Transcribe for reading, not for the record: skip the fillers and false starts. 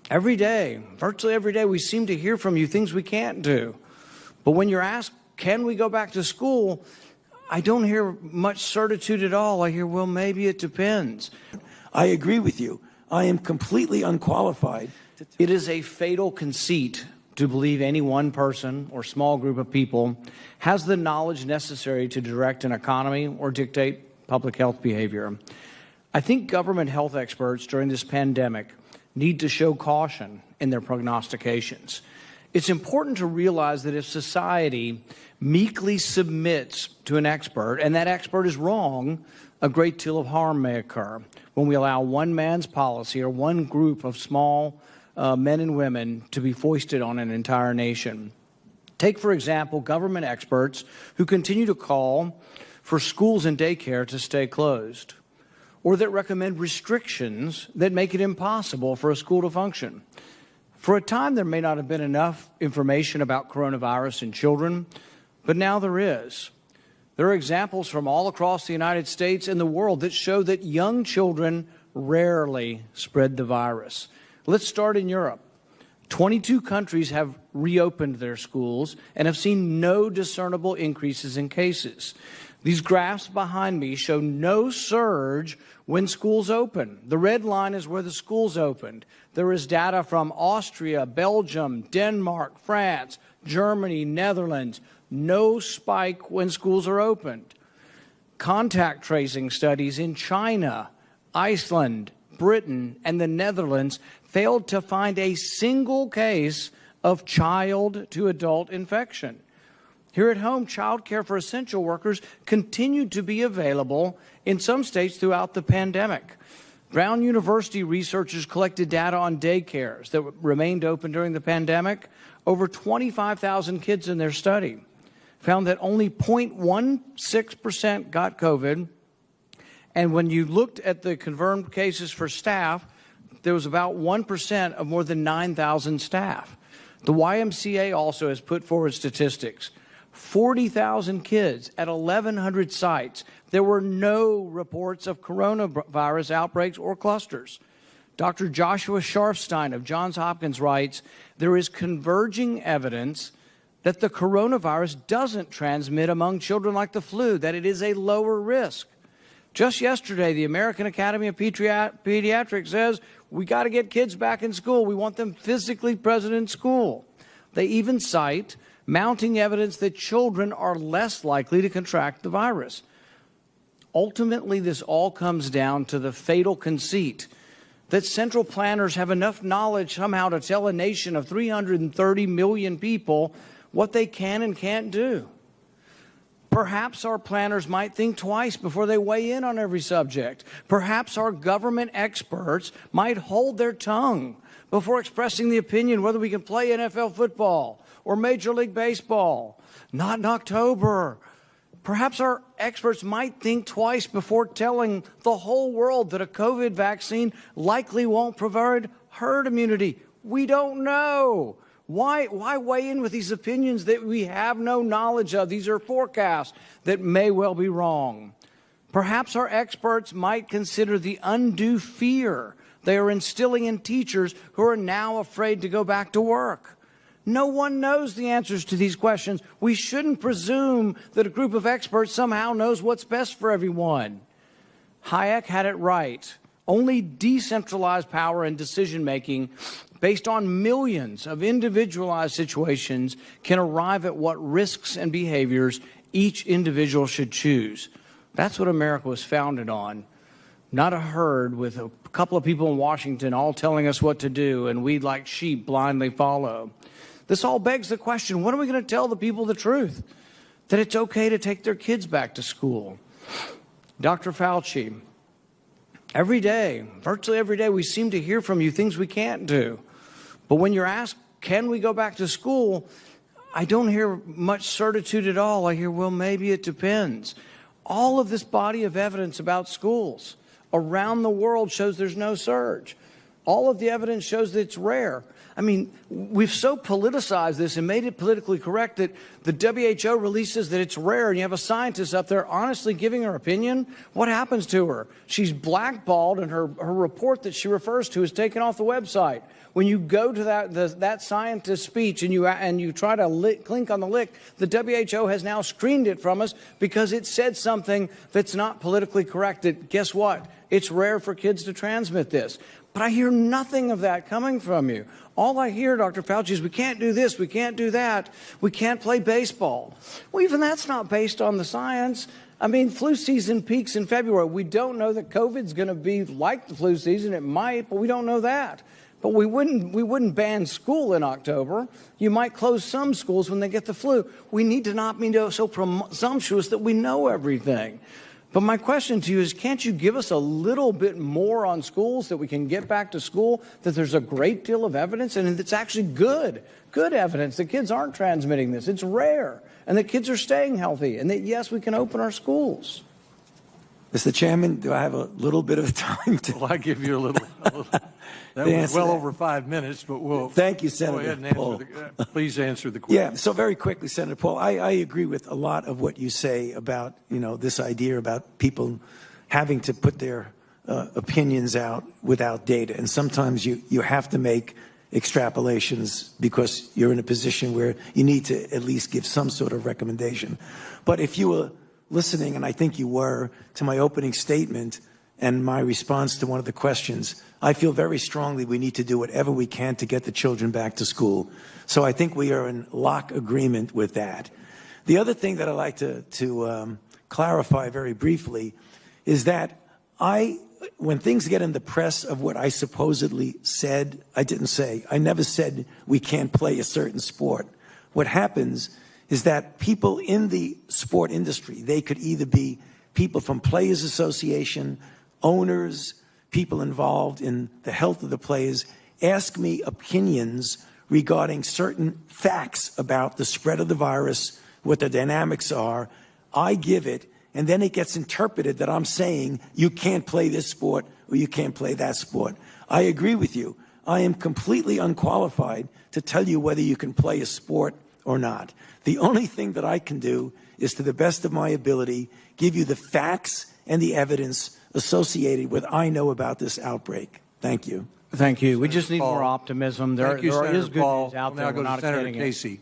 Every day, virtually every day, we seem to hear from you things we can't do. But when you're asked, can we go back to school? I don't hear much certitude at all. I hear, well, maybe it depends. I agree with you. I am completely unqualified. It is a fatal conceit to believe any one person or small group of people has the knowledge necessary to direct an economy or dictate public health behavior. I think government health experts during this pandemic need to show caution in their prognostications. It's important to realize that if society meekly submits to an expert, and that expert is wrong, a great deal of harm may occur when we allow one man's policy or one group of small men and women to be foisted on an entire nation. Take, for example, government experts who continue to call for schools and daycare to stay closed, or that recommend restrictions that make it impossible for a school to function. For a time, there may not have been enough information about coronavirus in children, but now there is. There are examples from all across the United States and the world that show that young children rarely spread the virus. Let's start in Europe. 22 countries have reopened their schools and have seen no discernible increases in cases. These graphs behind me show no surge when schools open. The red line is where the schools opened. There is data from Austria, Belgium, Denmark, France, Germany, Netherlands. No spike when schools are opened. Contact tracing studies in China, Iceland, Britain, and the Netherlands failed to find a single case of child-to-adult infection. Here at home, child care for essential workers continued to be available in some states throughout the pandemic. Brown University researchers collected data on daycares that remained open during the pandemic. Over 25,000 kids in their study found that only 0.16% got COVID. And when you looked at the confirmed cases for staff, there was about 1% of more than 9,000 staff. The YMCA also has put forward statistics. 40,000 kids at 1,100 sites. There were no reports of coronavirus outbreaks or clusters. Dr. Joshua Sharfstein of Johns Hopkins writes, there is converging evidence that the coronavirus doesn't transmit among children like the flu, that it is a lower risk. Just yesterday, the American Academy of Pediatrics says we got to get kids back in school. We want them physically present in school. They even cite mounting evidence that children are less likely to contract the virus. Ultimately, this all comes down to the fatal conceit that central planners have enough knowledge somehow to tell a nation of 330 million people what they can and can't do. Perhaps our planners might think twice before they weigh in on every subject. Perhaps our government experts might hold their tongue before expressing the opinion whether we can play NFL football or Major League Baseball. Not in October. Perhaps our experts might think twice before telling the whole world that a COVID vaccine likely won't provide herd immunity. We don't know. Why weigh in with these opinions that we have no knowledge of? These are forecasts that may well be wrong. Perhaps our experts might consider the undue fear they are instilling in teachers who are now afraid to go back to work. No one knows the answers to these questions. We shouldn't presume that a group of experts somehow knows what's best for everyone. Hayek had it right. Only decentralized power and decision-making based on millions of individualized situations can arrive at what risks and behaviors each individual should choose. That's what America was founded on. Not a herd with a couple of people in Washington all telling us what to do and we like sheep blindly follow. This all begs the question, when are we going to tell the people the truth? That it's okay to take their kids back to school? Dr. Fauci, every day, virtually every day, we seem to hear from you things we can't do. But when you're asked, can we go back to school? I don't hear much certitude at all. I hear, well, maybe it depends. All of this body of evidence about schools around the world shows there's no surge. All of the evidence shows that it's rare. I mean, we've so politicized this and made it politically correct that the WHO releases that it's rare, and you have a scientist up there honestly giving her opinion. What happens to her? She's blackballed, and her report that she refers to is taken off the website. When you go to that scientist's speech and you try to click on the link, the WHO has now screened it from us because it said something that's not politically correct. That, guess what? It's rare for kids to transmit this. But I hear nothing of that coming from you. All I hear, Dr. Fauci, is we can't do this, we can't do that, we can't play baseball. Well, even that's not based on the science. I mean, flu season peaks in February. We don't know that COVID's going to be like the flu season. It might, but we don't know that. But we wouldn't ban school in October. You might close some schools when they get the flu. We need to not be so presumptuous that we know everything. But my question to you is, can't you give us a little bit more on schools that we can get back to school, that there's a great deal of evidence, and it's actually good evidence that kids aren't transmitting this. It's rare, and that kids are staying healthy, and that, yes, we can open our schools. Mr. Chairman, do I have a little bit of time to... Well, I give you a little that was well over 5 minutes, but we'll... Thank you, Senator Go ahead and Paul. Please answer the question. Yeah, so very quickly, Senator Paul, I agree with a lot of what you say about, this idea about people having to put their opinions out without data. And sometimes you have to make extrapolations because you're in a position where you need to at least give some sort of recommendation. But if you were listening, and I think you were, to my opening statement and my response to one of the questions, I feel very strongly we need to do whatever we can to get the children back to school. So I think we are in lock agreement with that. The other thing that I'd like to clarify very briefly is that when things get in the press of what I supposedly said, I didn't say. I never said we can't play a certain sport. What happens is that people in the sport industry, they could either be people from Players Association, owners, people involved in the health of the players, ask me opinions regarding certain facts about the spread of the virus, what the dynamics are. I give it, and then it gets interpreted that I'm saying you can't play this sport or you can't play that sport. I agree with you. I am completely unqualified to tell you whether you can play a sport or not. The only thing that I can do is, to the best of my ability, give you the facts and the evidence associated with I know about this outbreak. Thank you. Thank you. We just need more optimism. There is good news out there. Now go We're to not Senator getting it. Casey.